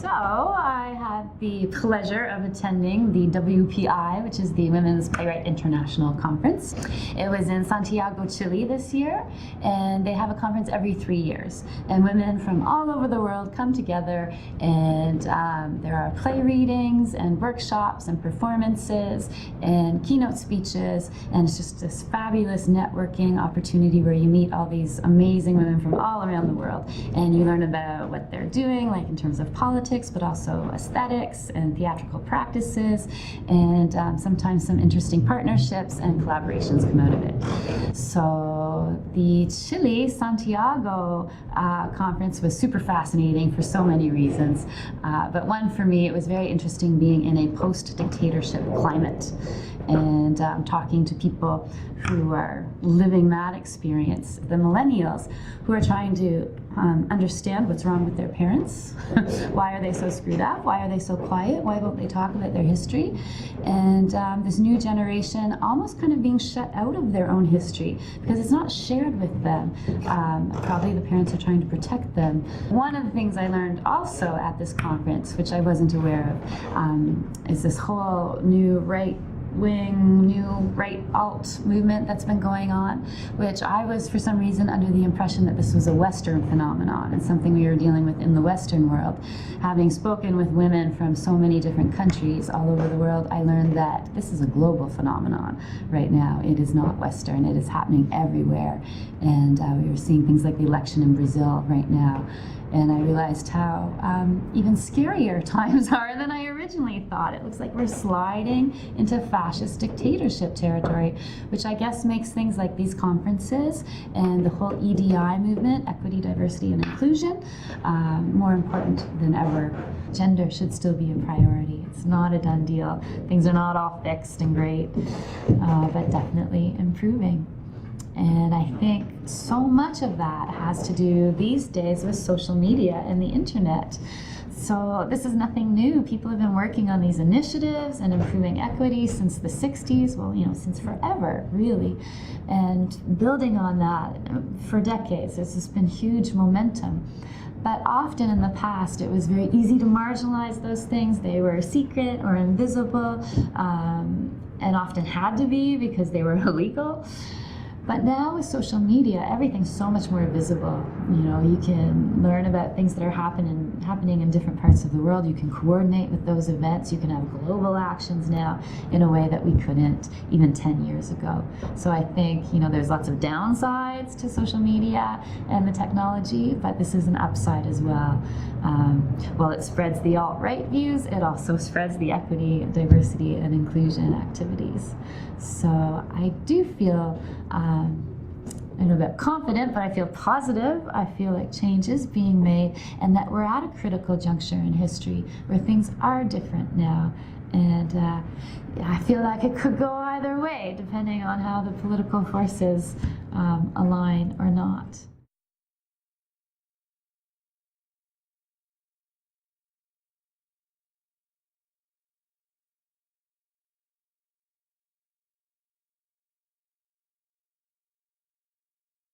So I had the pleasure of attending the WPI, which is the Women's Playwright International Conference. It was in Santiago, Chile this year, and they have a conference every 3 years. And women from all over the world come together, and there are play readings and workshops and performances and keynote speeches, and it's just this fabulous networking opportunity where you meet all these amazing women from all around the world, and you learn about what they're doing, like in terms of politics, but also aesthetics and theatrical practices, and sometimes some interesting partnerships and collaborations come out of it. So the Chile Santiago conference was super fascinating for so many reasons, but one for me, it was very interesting being in a post-dictatorship climate and talking to people who are living that experience, the millennials who are trying to understand what's wrong with their parents. Why are they so screwed up? Why are they so quiet? Why won't they talk about their history? And this new generation almost kind of being shut out of their own history because it's not shared with them. Probably the parents are trying to protect them. One of the things I learned also at this conference, which I wasn't aware of, is this whole new right-wing, new right-alt movement that's been going on, which I was for some reason under the impression that this was a Western phenomenon and something we were dealing with in the Western world. Having spoken with women from so many different countries all over the world, I learned that this is a global phenomenon right now. It is not Western, it is happening everywhere. And we were seeing things like the election in Brazil right now. And I realized how even scarier times are than I originally thought. It looks like we're sliding into fascist dictatorship territory, which I guess makes things like these conferences and the whole EDI movement, equity, diversity, and inclusion, more important than ever. Gender should still be a priority. It's not a done deal. Things are not all fixed and great, but definitely improving. And I think so much of that has to do these days with social media and the internet. So this is nothing new. People have been working on these initiatives and improving equity since the 60s, well, since forever, really. And building on that for decades, there's just been huge momentum. But often in the past, it was very easy to marginalize those things. They were secret or invisible, and often had to be because they were illegal. But now with social media, everything's so much more visible. You can learn about things that are happening in different parts of the world. You can coordinate with those events. You can have global actions now in a way that we couldn't even 10 years ago. So I think, there's lots of downsides to social media and the technology, but this is an upside as well. While it spreads the alt-right views, it also spreads the equity, diversity, and inclusion activities. So I do feel I don't know about confident, but I feel positive. I feel like change is being made and that we're at a critical juncture in history where things are different now. And I feel like it could go either way depending on how the political forces align or not.